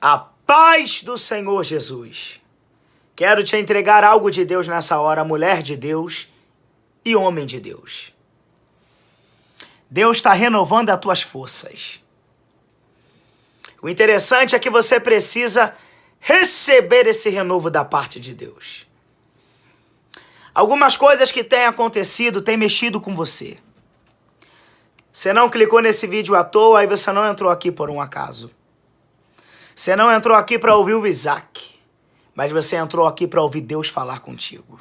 A paz do Senhor Jesus. Quero te entregar algo de Deus nessa hora, mulher de Deus e homem de Deus. Deus está renovando as tuas forças. O interessante é que você precisa receber esse renovo da parte de Deus. Algumas coisas que têm acontecido têm mexido com você. Você não clicou nesse vídeo à toa, aí você não entrou aqui por um acaso. Você não entrou aqui para ouvir o Isaac, mas você entrou aqui para ouvir Deus falar contigo.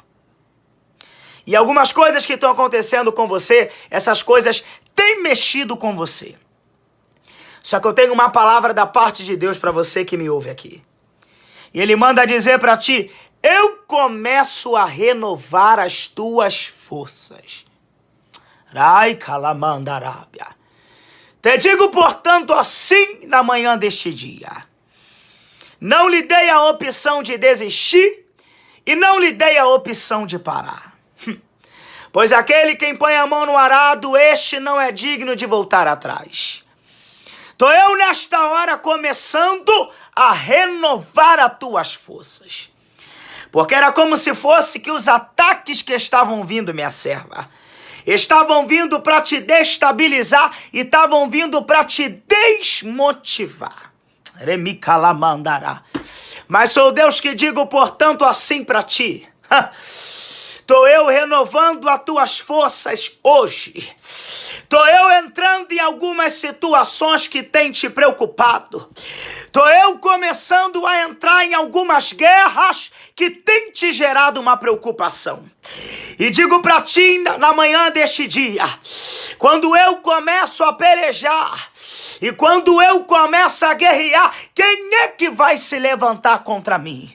E algumas coisas que estão acontecendo com você, essas coisas têm mexido com você. Só que eu tenho uma palavra da parte de Deus para você que me ouve aqui. E Ele manda dizer para ti, eu começo a renovar as tuas forças. Rai calamandarábia. Te digo, portanto, assim na manhã deste dia. Não lhe dei a opção de desistir e não lhe dei a opção de parar. Pois aquele quem põe a mão no arado, este não é digno de voltar atrás. Tô eu nesta hora começando a renovar as tuas forças. Porque era como se fosse que os ataques que estavam vindo, minha serva, estavam vindo para te destabilizar e estavam vindo para te desmotivar. Mas sou Deus que digo, portanto, assim para ti. Tô eu renovando as tuas forças hoje. Tô eu entrando em algumas situações que têm te preocupado. Tô eu começando a entrar em algumas guerras que têm te gerado uma preocupação. E digo para ti na manhã deste dia, quando eu começo a pelejar, e quando eu começo a guerrear, quem é que vai se levantar contra mim?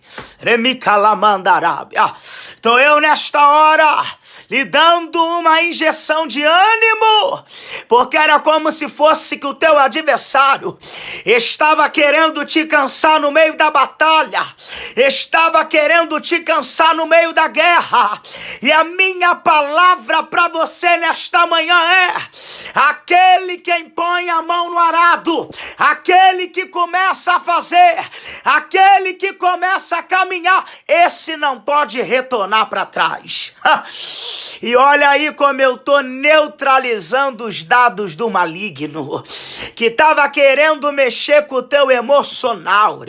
Tô eu nesta hora lhe dando uma injeção de ânimo, porque era como se fosse que o teu adversário estava querendo te cansar no meio da batalha, estava querendo te cansar no meio da guerra. E a minha palavra para você nesta manhã é: aquele que põe a mão no arado, aquele que começa a fazer, aquele que começa a caminhar, esse não pode retornar para trás. E olha aí como eu tô neutralizando os dados do maligno, que estava querendo mexer com o teu emocional.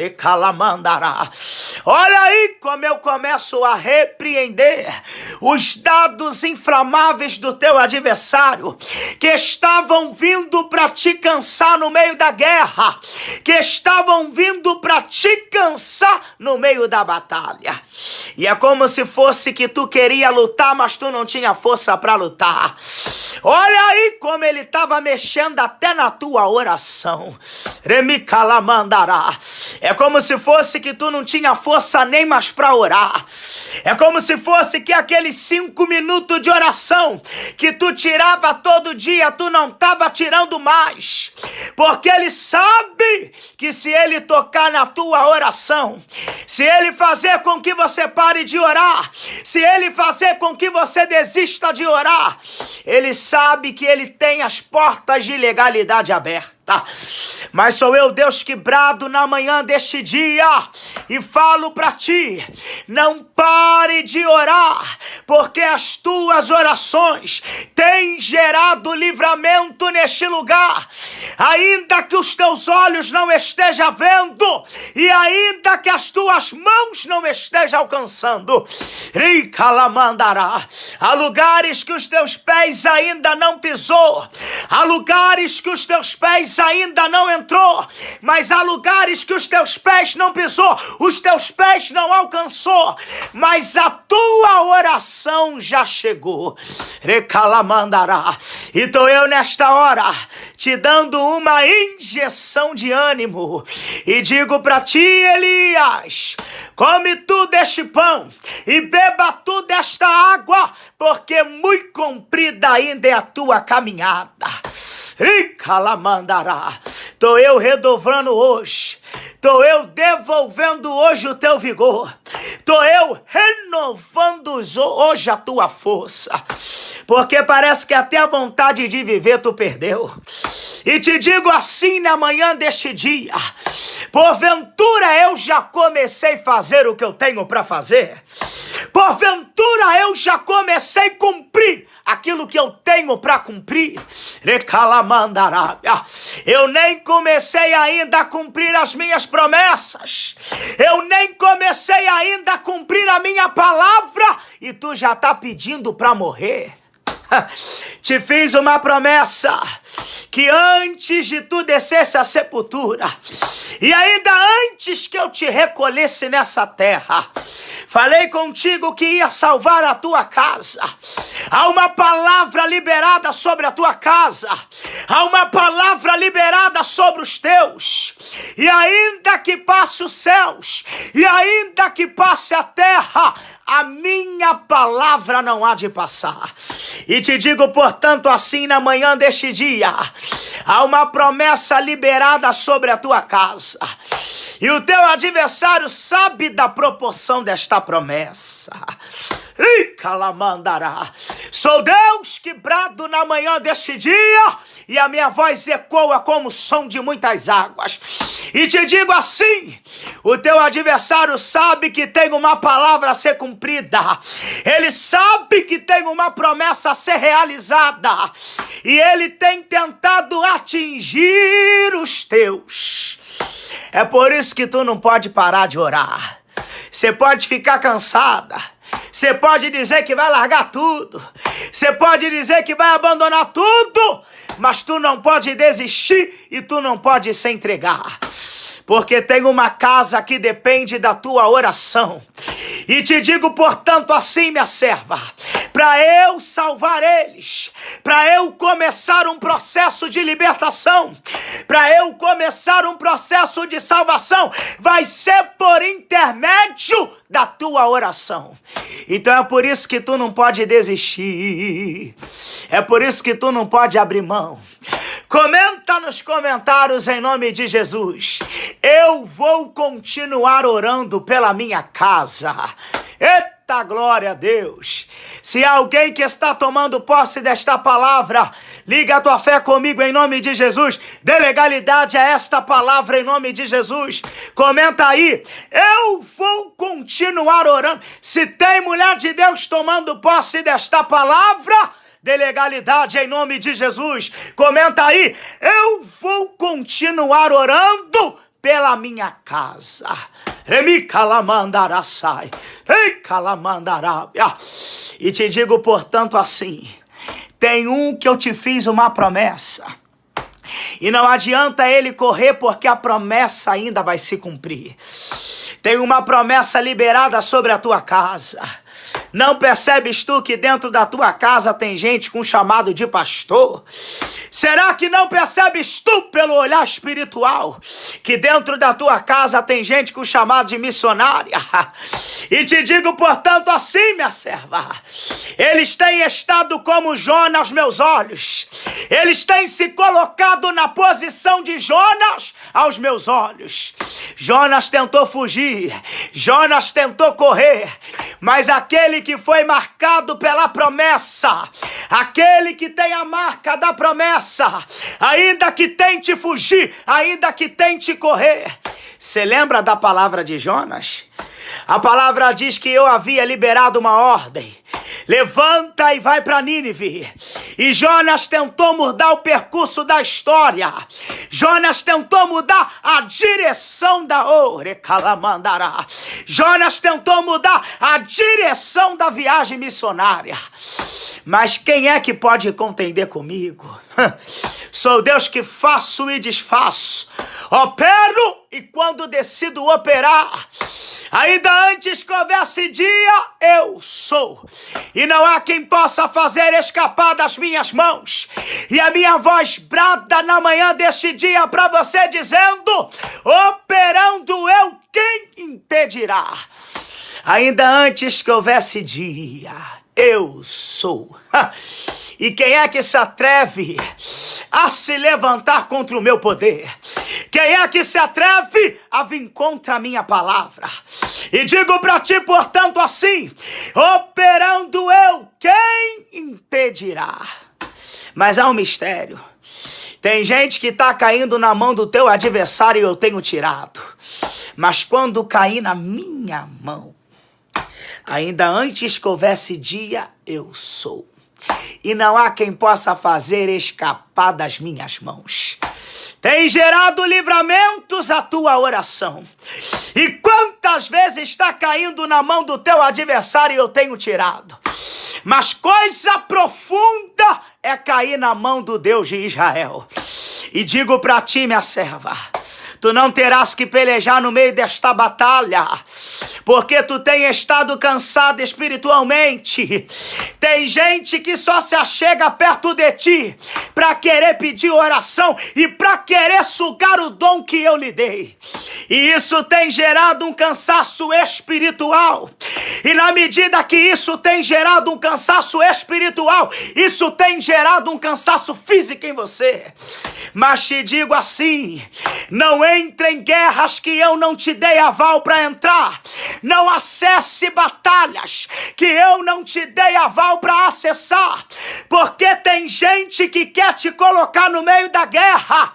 Olha aí como eu começo a repreender os dados inflamáveis do teu adversário, que estavam vindo para te cansar no meio da guerra, que estavam vindo para te cansar no meio da batalha. E é como se fosse que tu queria lutar, mas tu não tinha força para lutar. Olha aí como ele estava mexendo até na tua oração. É como se fosse que tu não tinha força nem mais para orar. É como se fosse que aqueles 5 minutos de oração que tu tirava todo dia, tu não estava tirando mais. Porque ele sabe que se ele tocar na tua oração, se ele fazer com que você pare de orar, se ele fazer com que você desista de orar, ele sabe que ele tem as portas de legalidade abertas. Mas sou eu, Deus, que brado na manhã deste dia e falo para ti, não pare de orar, porque as tuas orações têm gerado livramento neste lugar, ainda que os teus olhos não estejam vendo e ainda que as tuas mãos não estejam alcançando. Há lugares que os teus pés ainda não pisou, há lugares que os teus pés ainda não entrou, mas há lugares que os teus pés não pisou, os teus pés não alcançou, mas a tua oração já chegou. Então eu nesta hora te dando uma injeção de ânimo e digo para ti, Elias, come tu deste pão e beba tu desta água, porque muito comprida ainda é a tua caminhada. Tô eu redobrando hoje, tô eu devolvendo hoje o teu vigor, Tô eu renovando hoje a tua força, porque parece que até a vontade de viver tu perdeu. E te digo assim na manhã deste dia: porventura eu já comecei a fazer o que eu tenho para fazer. Porventura eu já comecei a cumprir aquilo que eu tenho para cumprir. Eu nem comecei ainda a cumprir as minhas promessas. Eu nem comecei ainda a cumprir a minha palavra e tu já tá pedindo para morrer. Te fiz uma promessa que antes de tu descesse à sepultura e ainda antes que eu te recolhesse nessa terra, falei contigo que ia salvar a tua casa. Há uma palavra liberada sobre a tua casa. Há uma palavra liberada sobre os teus. E ainda que passe os céus, e ainda que passe a terra, a minha palavra não há de passar. E te digo, portanto, assim na manhã deste dia, há uma promessa liberada sobre a tua casa. E o teu adversário sabe da proporção desta promessa. Sou Deus que brado na manhã deste dia, e a minha voz ecoa como o som de muitas águas. E te digo assim: o teu adversário sabe que tem uma palavra a ser cumprida. Ele sabe que tem uma promessa a ser realizada. E ele tem tentado atingir os teus. É por isso que tu não pode parar de orar. Você pode ficar cansada. Você pode dizer que vai largar tudo. Você pode dizer que vai abandonar tudo. Mas tu não pode desistir e tu não pode se entregar. Porque tem uma casa que depende da tua oração. E te digo, portanto, assim, minha serva, para eu salvar eles, para eu começar um processo de libertação, para eu começar um processo de salvação, vai ser por intermédio da tua oração. Então é por isso que tu não pode desistir. É por isso que tu não pode abrir mão. Comenta nos comentários em nome de Jesus: eu vou continuar orando pela minha casa. Eita, glória a Deus! Se há alguém que está tomando posse desta palavra, liga a tua fé comigo em nome de Jesus. Dê legalidade a esta palavra em nome de Jesus. Comenta aí: eu vou continuar orando. Se tem mulher de Deus tomando posse desta palavra, dê legalidade em nome de Jesus. Comenta aí: eu vou continuar orando pela minha casa. E te digo, portanto, assim: tem um que eu te fiz uma promessa. E não adianta ele correr, porque a promessa ainda vai se cumprir. Tem uma promessa liberada sobre a tua casa. Não percebes tu que dentro da tua casa tem gente com chamado de pastor? Será que não percebes tu pelo olhar espiritual que dentro da tua casa tem gente com chamado de missionária? E te digo, portanto, assim, minha serva: eles têm estado como Jonas aos meus olhos. Eles têm se colocado na posição de Jonas aos meus olhos. Jonas tentou fugir, Jonas tentou correr, mas aquele que foi marcado pela promessa, aquele que tem a marca da promessa, ainda que tente fugir, ainda que tente correr. Você lembra da palavra de Jonas? A palavra diz que eu havia liberado uma ordem: levanta e vai para Nínive. E Jonas tentou mudar o percurso da história. Jonas tentou mudar a direção da Jonas tentou mudar a direção da viagem missionária. Mas quem é que pode contender comigo? Sou Deus que faço e desfaço, opero e quando decido operar, ainda antes que houvesse dia, eu sou. E não há quem possa fazer escapar das minhas mãos. E a minha voz brada na manhã deste dia para você, dizendo: operando eu, quem impedirá? Ainda antes que houvesse dia, eu sou. E quem é que se atreve a se levantar contra o meu poder? Quem é que se atreve a vir contra a minha palavra? E digo para ti, portanto, assim: operando eu, quem impedirá? Mas há um mistério. Tem gente que está caindo na mão do teu adversário e eu tenho tirado. Mas quando cair na minha mão, ainda antes que houvesse dia, eu sou. E não há quem possa fazer escapar das minhas mãos. Tem gerado livramentos a tua oração. E quantas vezes está caindo na mão do teu adversário e eu tenho tirado. Mas coisa profunda é cair na mão do Deus de Israel. E digo para ti, minha serva, tu não terás que pelejar no meio desta batalha, porque tu tem estado cansado espiritualmente. Tem gente que só se achega perto de ti para querer pedir oração e para querer sugar o dom que eu lhe dei. E isso tem gerado um cansaço espiritual. E na medida que isso tem gerado um cansaço espiritual, isso tem gerado um cansaço físico em você. Mas te digo assim: não entre em guerras que eu não te dei aval para entrar. Não acesse batalhas que eu não te dei aval para acessar. Porque tem gente que quer te colocar no meio da guerra.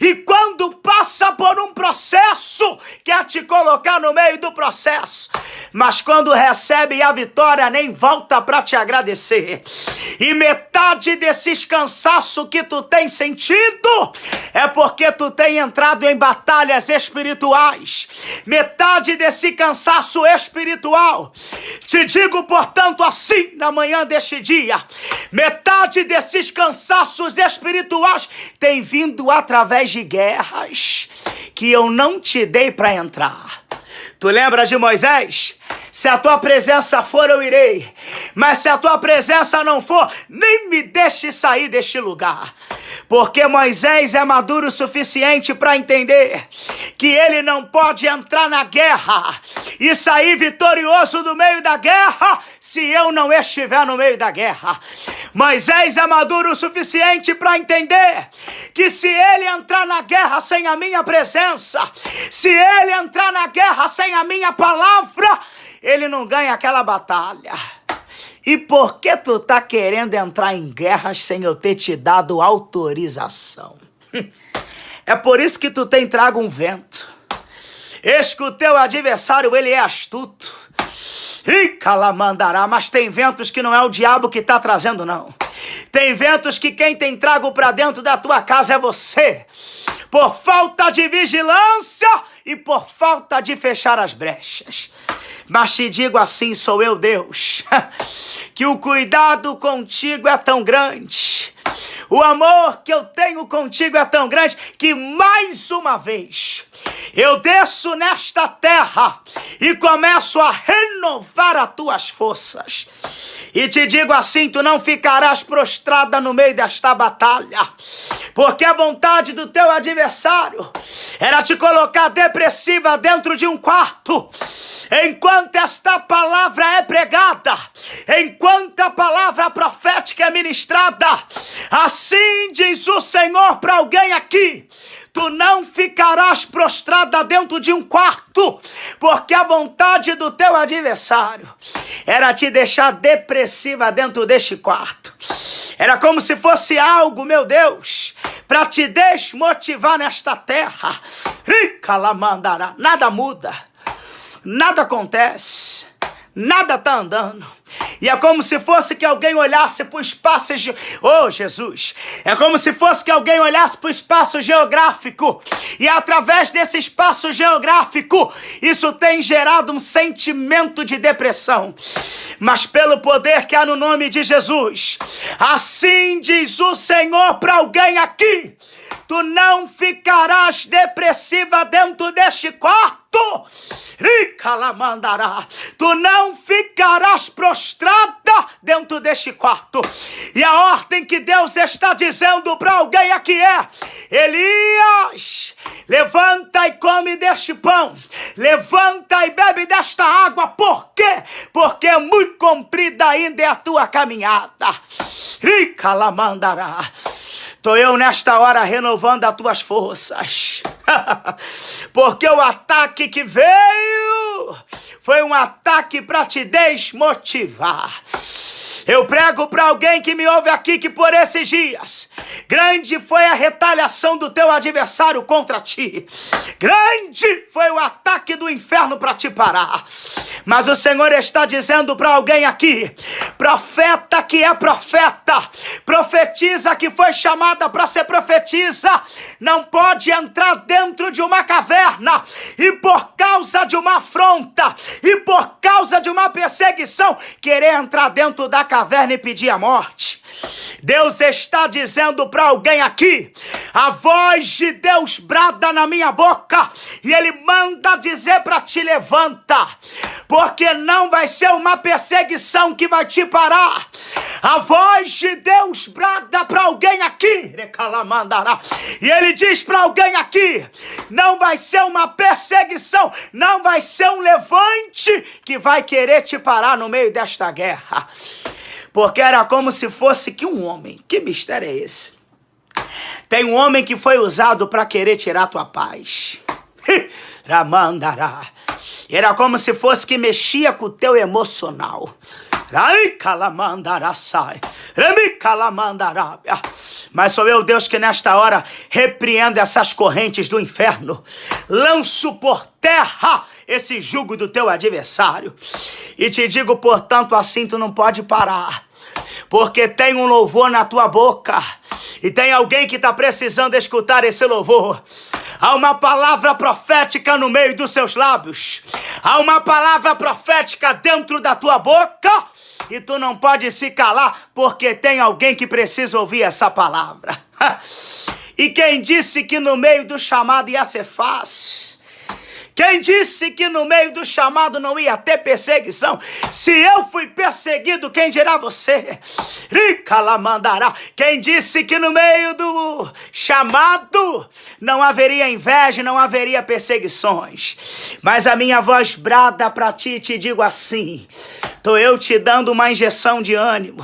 E quando passa por um processo, quer te colocar no meio do processo. Mas quando recebe a vitória, nem volta para te agradecer. E metade desses cansaços que tu tem sentido é porque tu tem entrado em batalhas espirituais. Metade desse cansaço espiritual, te digo, portanto, assim, na manhã deste dia, metade desses cansaços espirituais tem vindo através de guerras que eu não te dei para entrar. Tu lembra de Moisés? Se a tua presença for, eu irei. Mas se a tua presença não for, nem me deixe sair deste lugar. Porque Moisés é maduro o suficiente para entender que ele não pode entrar na guerra e sair vitorioso do meio da guerra se eu não estiver no meio da guerra. Moisés é maduro o suficiente para entender que se ele entrar na guerra sem a minha presença, se ele entrar na guerra sem a minha palavra, ele não ganha aquela batalha. E por que tu tá querendo entrar em guerras sem eu ter te dado autorização? É por isso que tu tem trago um vento. Eis que o teu adversário, ele é astuto. E calamandará, mas tem ventos que não é o diabo que tá trazendo, não. Tem ventos que quem tem trago pra dentro da tua casa é você. Por falta de vigilância e por falta de fechar as brechas. Mas te digo assim, sou eu, Deus, que o cuidado contigo é tão grande, o amor que eu tenho contigo é tão grande, que mais uma vez eu desço nesta terra e começo a renovar as tuas forças. E te digo assim, tu não ficarás prostrada no meio desta batalha, porque a vontade do teu adversário era te colocar depressiva dentro de um quarto, enquanto esta palavra é pregada, enquanto a palavra profética é ministrada. Assim diz o Senhor para alguém aqui: tu não ficarás prostrada dentro de um quarto, porque a vontade do teu adversário era te deixar depressiva dentro deste quarto. Era como se fosse algo, meu Deus, para te desmotivar nesta terra. Nada muda, nada acontece, nada tá andando. E é como se fosse que alguém olhasse para o espaço... Oh, Jesus! É como se fosse que alguém olhasse para o espaço geográfico. E através desse espaço geográfico, isso tem gerado um sentimento de depressão. Mas pelo poder que há no nome de Jesus, assim diz o Senhor para alguém aqui: tu não ficarás depressiva dentro deste quarto. Tu não ficarás prostrada dentro deste quarto. E a ordem que Deus está dizendo para alguém aqui é: Elias, levanta e come deste pão, levanta e bebe desta água. Por quê? Porque muito comprida ainda é a tua caminhada. Estou eu nesta hora renovando as tuas forças. Porque o ataque que veio foi um ataque para te desmotivar. Eu prego para alguém que me ouve aqui que por esses dias, grande foi a retaliação do teu adversário contra ti. Grande foi o ataque do inferno para te parar. Mas o Senhor está dizendo para alguém aqui, profeta que é profeta, profetiza que foi chamada para ser profetisa, não pode entrar dentro de uma caverna e por causa de uma afronta e por causa de uma perseguição, querer entrar dentro da caverna e pedir a morte. Deus está dizendo para alguém aqui, a voz de Deus brada na minha boca e Ele manda dizer para te levanta, porque não vai ser uma perseguição que vai te parar. A voz de Deus brada para alguém aqui, e Ele diz para alguém aqui, não vai ser uma perseguição, não vai ser um levante que vai querer te parar no meio desta guerra. Porque era como se fosse que um homem, que mistério é esse? Tem um homem que foi usado para querer tirar tua paz. Ramandará. Era como se fosse que mexia com o teu emocional. Mas sou eu, Deus, que nesta hora repreendo essas correntes do inferno. Lanço por terra esse jugo do teu adversário. E te digo, portanto, assim tu não pode parar. Porque tem um louvor na tua boca. E tem alguém que está precisando escutar esse louvor. Há uma palavra profética no meio dos seus lábios. Há uma palavra profética dentro da tua boca. E tu não pode se calar, porque tem alguém que precisa ouvir essa palavra. E quem disse que no meio do chamado ia ser fácil? Quem disse que no meio do chamado não ia ter perseguição? Se eu fui perseguido, quem dirá você? Quem disse que no meio do chamado não haveria inveja, não haveria perseguições? Mas a minha voz brada para ti, te digo assim, tô eu te dando uma injeção de ânimo.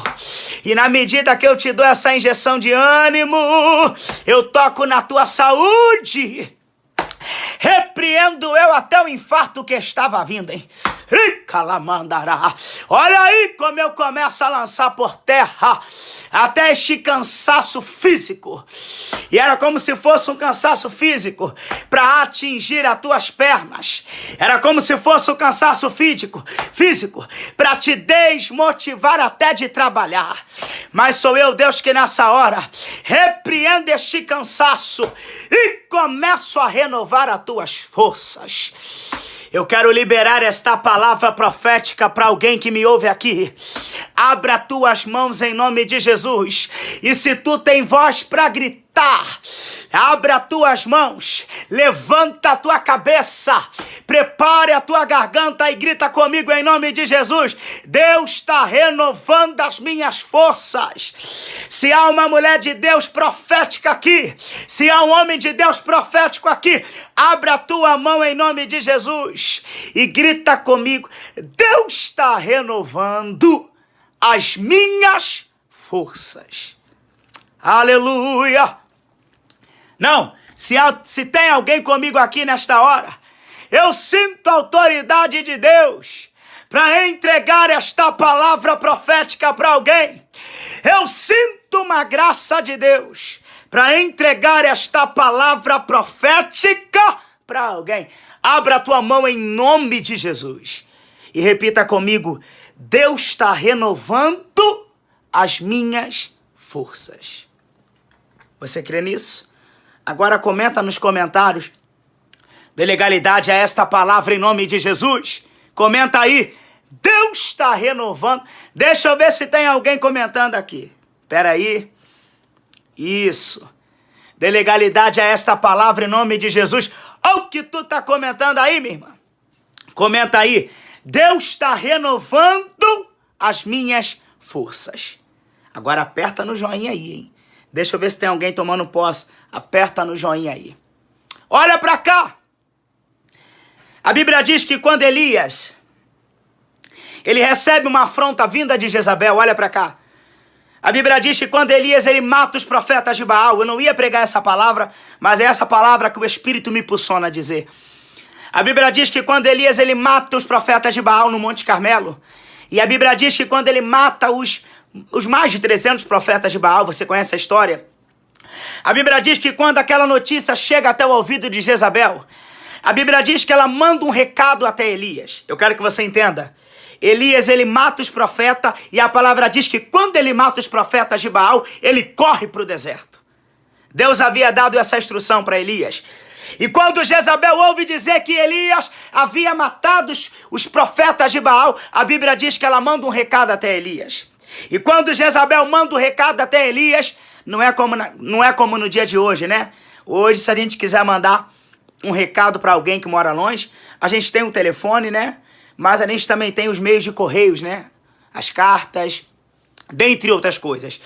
E na medida que eu te dou essa injeção de ânimo, eu toco na tua saúde. Repreendo eu até o infarto que estava vindo, hein? Olha aí como eu começo a lançar por terra até este cansaço físico. E era como se fosse um cansaço físico para atingir as tuas pernas. Era como se fosse um cansaço físico para te desmotivar até de trabalhar. Mas sou eu, Deus, que nessa hora repreendo este cansaço e começo a renovar as tuas forças. Eu quero liberar esta palavra profética para alguém que me ouve aqui. Abra tuas mãos em nome de Jesus. E se tu tem voz para gritar, abra tuas mãos, levanta a tua cabeça, prepare a tua garganta e grita comigo em nome de Jesus. Deus está renovando as minhas forças. Se há uma mulher de Deus profética aqui, se há um homem de Deus profético aqui, abra a tua mão em nome de Jesus e grita comigo. Deus está renovando as minhas forças. Aleluia! Não, se tem alguém comigo aqui nesta hora, eu sinto a autoridade de Deus para entregar esta palavra profética para alguém. Eu sinto uma graça de Deus para entregar esta palavra profética para alguém. Abra a tua mão em nome de Jesus e repita comigo. Deus está renovando as minhas forças. Você crê nisso? Agora comenta nos comentários. Dê legalidade a esta palavra em nome de Jesus. Comenta aí. Deus está renovando. Deixa eu ver se tem alguém comentando aqui. Espera aí. Isso. Dê legalidade a esta palavra em nome de Jesus. Olha o que tu está comentando aí, minha irmã. Comenta aí. Deus está renovando as minhas forças. Agora aperta no joinha aí, hein? Deixa eu ver se tem alguém tomando posse. Aperta no joinha aí. Olha para cá. A Bíblia diz que quando Elias, ele recebe uma afronta vinda de Jezabel, olha para cá. A Bíblia diz que quando Elias, ele mata os profetas de Baal. Eu não ia pregar essa palavra, mas é essa palavra que o Espírito me impulsiona a dizer. A Bíblia diz que quando Elias ele mata os profetas de Baal no Monte Carmelo, e a Bíblia diz que quando ele mata os mais de 300 profetas de Baal, você conhece a história? A Bíblia diz que quando aquela notícia chega até o ouvido de Jezabel, a Bíblia diz que ela manda um recado até Elias. Eu quero que você entenda. Elias, ele mata os profetas, e a palavra diz que quando ele mata os profetas de Baal, ele corre para o deserto. Deus havia dado essa instrução para Elias. E quando Jezabel ouve dizer que Elias havia matado os profetas de Baal, a Bíblia diz que ela manda um recado até Elias. E quando Jezabel manda um recado até Elias, não é como no dia de hoje, né? Hoje, se a gente quiser mandar um recado para alguém que mora longe, a gente tem um telefone, né? Mas a gente também tem os meios de correios, né? As cartas, dentre outras coisas.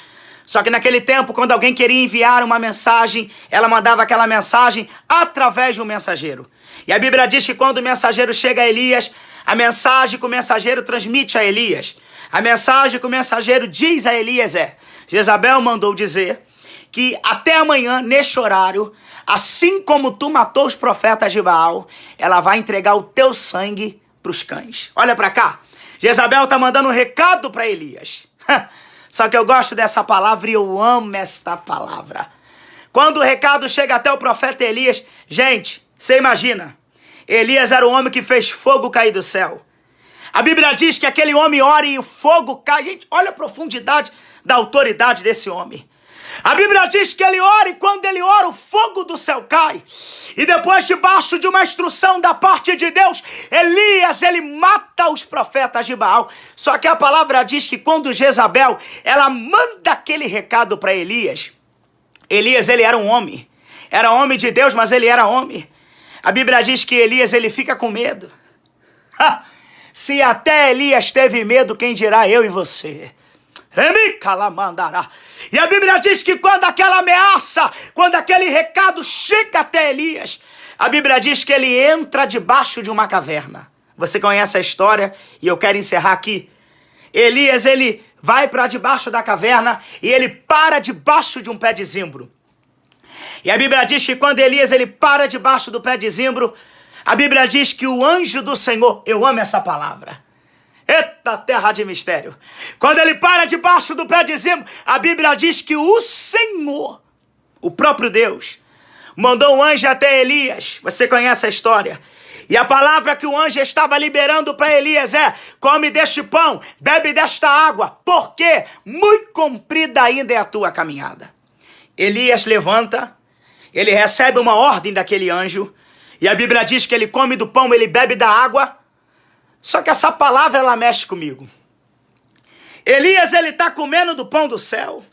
Só que naquele tempo, quando alguém queria enviar uma mensagem, ela mandava aquela mensagem através de um mensageiro. E a Bíblia diz que quando o mensageiro chega a Elias, a mensagem que o mensageiro transmite a Elias, a mensagem que o mensageiro diz a Elias é: Jezabel mandou dizer que até amanhã, neste horário, assim como tu matou os profetas de Baal, ela vai entregar o teu sangue para os cães. Olha para cá. Jezabel está mandando um recado para Elias. Só que eu gosto dessa palavra e eu amo esta palavra. Quando o recado chega até o profeta Elias, gente, você imagina, Elias era o homem que fez fogo cair do céu. A Bíblia diz que aquele homem ora e o fogo cai. Gente, olha a profundidade da autoridade desse homem. A Bíblia diz que ele ora e quando ele ora, o fogo do céu cai. E depois, debaixo de uma instrução da parte de Deus, Elias, ele mata os profetas de Baal. Só que a palavra diz que quando Jezabel, ela manda aquele recado para Elias, Elias, ele era um homem. Era homem de Deus, mas ele era homem. A Bíblia diz que Elias, ele fica com medo. Se até Elias teve medo, quem dirá eu e você? E a Bíblia diz que quando aquela ameaça, quando aquele recado chega até Elias, a Bíblia diz que ele entra debaixo de uma caverna. Você conhece a história e eu quero encerrar aqui. Elias, ele vai para debaixo da caverna e ele para debaixo de um pé de zimbro. E a Bíblia diz que quando Elias ele para debaixo do pé de zimbro, a Bíblia diz que o anjo do Senhor, eu amo essa palavra, eita terra de mistério. Quando ele para debaixo do pé de zimbro, a Bíblia diz que o Senhor, o próprio Deus, mandou um anjo até Elias. Você conhece a história. E a palavra que o anjo estava liberando para Elias é: come deste pão, bebe desta água, porque muito comprida ainda é a tua caminhada. Elias levanta, ele recebe uma ordem daquele anjo, e a Bíblia diz que ele come do pão, ele bebe da água. Só que essa palavra, ela mexe comigo. Elias, ele está comendo do pão do céu,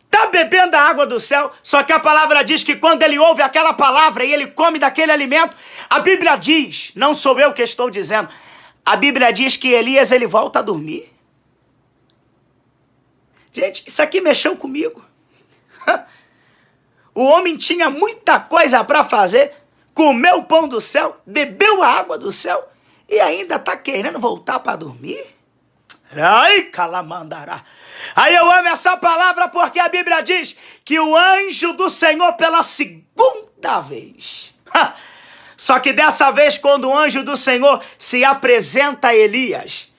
está bebendo a água do céu, só que a palavra diz que quando ele ouve aquela palavra e ele come daquele alimento, a Bíblia diz, não sou eu que estou dizendo, a Bíblia diz que Elias, ele volta a dormir. Gente, isso aqui mexeu comigo. O homem tinha muita coisa para fazer, comeu o pão do céu, bebeu a água do céu, e ainda está querendo voltar para dormir? Ai, calamandará. Aí eu amo essa palavra porque a Bíblia diz que o anjo do Senhor pela segunda vez. Só que dessa vez, quando o anjo do Senhor se apresenta a Elias,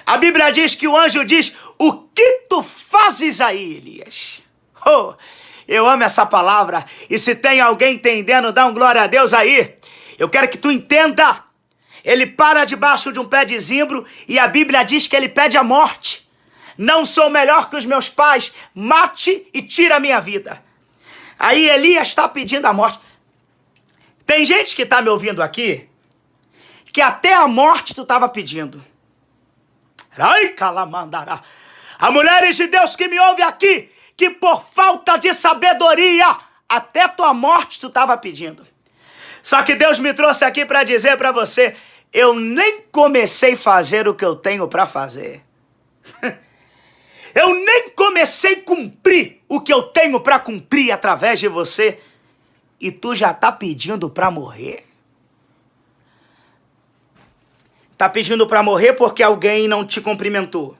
a Bíblia diz que o anjo diz: o que tu fazes aí, Elias? Oh, eu amo essa palavra. E se tem alguém entendendo, dá um glória a Deus aí. Eu quero que tu entenda. Ele para debaixo de um pé de zimbro e a Bíblia diz que ele pede a morte. Não sou melhor que os meus pais, mate e tira a minha vida. Aí Elias está pedindo a morte. Tem gente que está me ouvindo aqui, que até a morte tu estava pedindo. Ai, calamandará. Há mulheres de Deus que me ouvem aqui, que por falta de sabedoria, até tua morte tu estava pedindo. Só que Deus me trouxe aqui para dizer para você: eu nem comecei a fazer o que eu tenho para fazer. Eu nem comecei a cumprir o que eu tenho para cumprir através de você. E tu já tá pedindo para morrer? Tá pedindo para morrer porque alguém não te cumprimentou.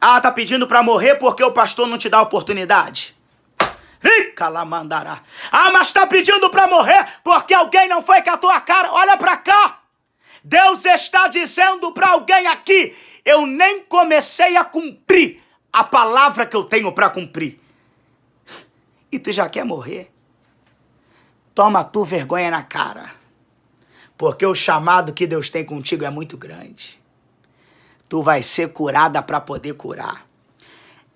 Ah, tá pedindo para morrer porque o pastor não te dá oportunidade. Ricalamandará. Ah, mas está pedindo para morrer porque alguém não foi com a tua cara. Olha para cá. Deus está dizendo para alguém aqui, eu nem comecei a cumprir a palavra que eu tenho para cumprir. E tu já quer morrer? Toma tu vergonha na cara. Porque o chamado que Deus tem contigo é muito grande. Tu vai ser curada para poder curar.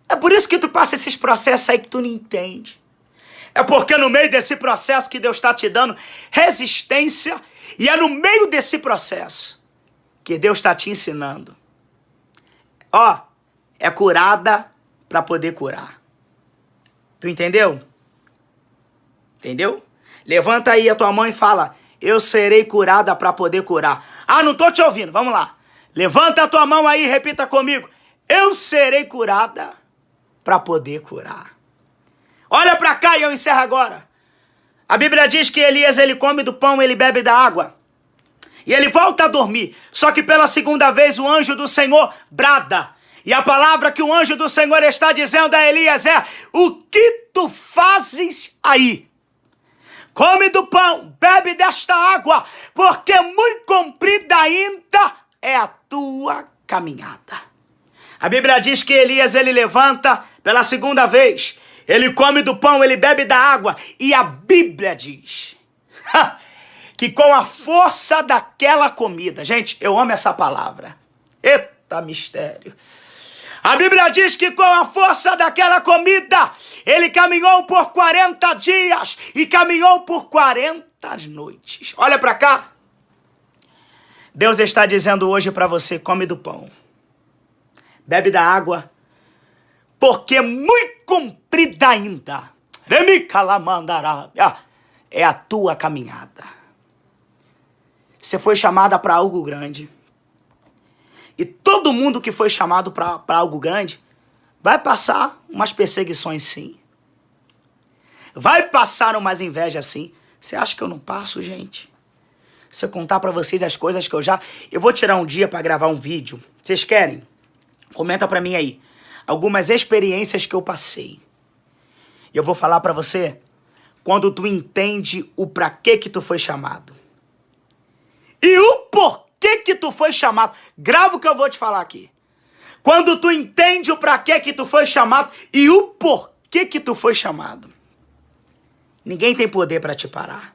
É por isso que tu passa esses processos aí que tu não entende. É porque no meio desse processo que Deus está te dando resistência, e é no meio desse processo que Deus está te ensinando. Ó, é curada para poder curar. Tu entendeu? Entendeu? Levanta aí a tua mão e fala, eu serei curada para poder curar. Ah, não tô te ouvindo, vamos lá. Levanta a tua mão aí e repita comigo. Eu serei curada para poder curar. Olha para cá e eu encerro agora. A Bíblia diz que Elias, ele come do pão, ele bebe da água. E ele volta a dormir. Só que pela segunda vez o anjo do Senhor brada. E a palavra que o anjo do Senhor está dizendo a Elias é, o que tu fazes aí? Come do pão, bebe desta água, porque muito comprida ainda é a tua caminhada. A Bíblia diz que Elias, ele levanta pela segunda vez, ele come do pão, ele bebe da água, e a Bíblia diz que com a força daquela comida, gente, eu amo essa palavra, eita mistério, a Bíblia diz que com a força daquela comida, ele caminhou por 40 dias e caminhou por 40 noites. Olha para cá. Deus está dizendo hoje para você, come do pão, bebe da água, porque muito comprida ainda é a tua caminhada. Você foi chamada para algo grande. E todo mundo que foi chamado para algo grande vai passar umas perseguições, sim. Vai passar umas invejas, sim. Você acha que eu não passo, gente? Se eu contar para vocês as coisas que eu vou tirar um dia para gravar um vídeo. Vocês querem? Comenta para mim aí. Algumas experiências que eu passei. E eu vou falar para você quando tu entende o pra que tu foi chamado. E o porquê que tu foi chamado. Grava o que eu vou te falar aqui. Quando tu entende o pra que tu foi chamado e o porquê que tu foi chamado. Ninguém tem poder para te parar.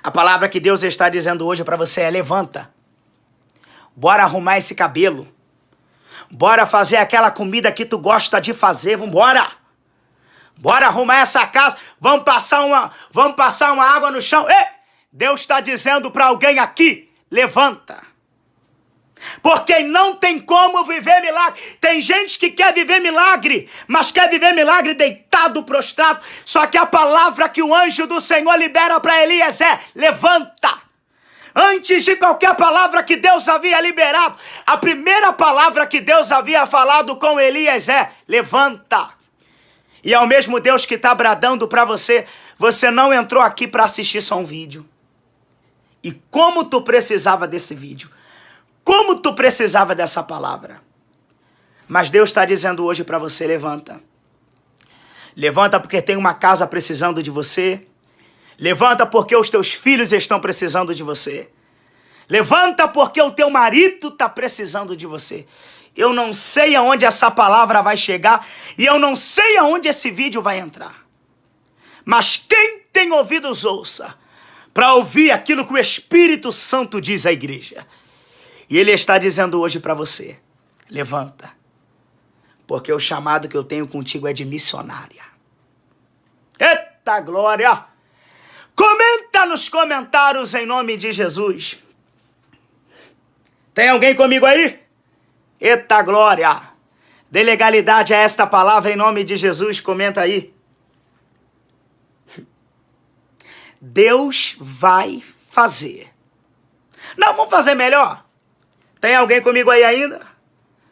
A palavra que Deus está dizendo hoje para você é levanta. Bora arrumar esse cabelo. Bora fazer aquela comida que tu gosta de fazer. Vambora. Bora arrumar essa casa. Vamos passar uma água no chão. Ei! Deus está dizendo para alguém aqui, levanta. Porque não tem como viver milagre. Tem gente que quer viver milagre, mas quer viver milagre deitado, prostrado. Só que a palavra que o anjo do Senhor libera para Elias é, levanta. Antes de qualquer palavra que Deus havia liberado, a primeira palavra que Deus havia falado com Elias é, levanta. E é o mesmo Deus que está bradando para você, você não entrou aqui para assistir só um vídeo. E como tu precisava desse vídeo. Como tu precisava dessa palavra. Mas Deus está dizendo hoje para você, levanta. Levanta porque tem uma casa precisando de você. Levanta porque os teus filhos estão precisando de você. Levanta porque o teu marido está precisando de você. Eu não sei aonde essa palavra vai chegar. E eu não sei aonde esse vídeo vai entrar. Mas quem tem ouvidos, ouça. Para ouvir aquilo que o Espírito Santo diz à igreja. E Ele está dizendo hoje para você, levanta, porque o chamado que eu tenho contigo é de missionária. Eita glória! Comenta nos comentários em nome de Jesus. Tem alguém comigo aí? Eita glória! Dê legalidade a esta palavra em nome de Jesus, comenta aí. Deus vai fazer. Não, vamos fazer melhor. Tem alguém comigo aí ainda?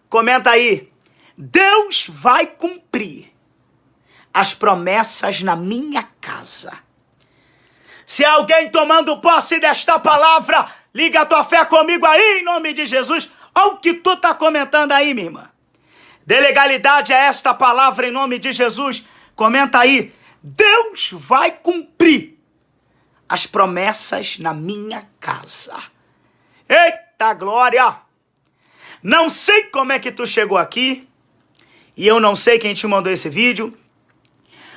Comenta aí. Deus vai cumprir as promessas na minha casa. Se alguém tomando posse desta palavra, liga a tua fé comigo aí em nome de Jesus. Olha o que tu tá comentando aí, minha irmã. Dê legalidade a esta palavra em nome de Jesus. Comenta aí, Deus vai cumprir as promessas na minha casa. Eita glória! Não sei como é que tu chegou aqui, e eu não sei quem te mandou esse vídeo.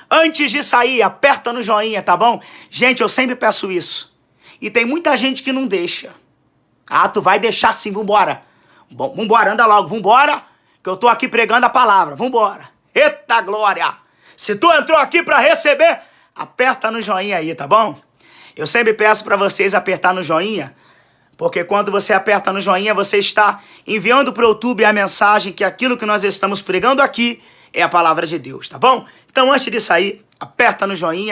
Antes de sair, aperta no joinha, tá bom? Gente, eu sempre peço isso. E tem muita gente que não deixa. Ah, tu vai deixar sim, vambora. Vambora, anda logo, vambora, que eu tô aqui pregando a palavra, vambora. Eita glória! Se tu entrou aqui pra receber, aperta no joinha aí, tá bom? Eu sempre peço pra vocês apertar no joinha, porque quando você aperta no joinha, você está enviando pro YouTube a mensagem que aquilo que nós estamos pregando aqui é a palavra de Deus, tá bom? Então, antes de sair, aperta no joinha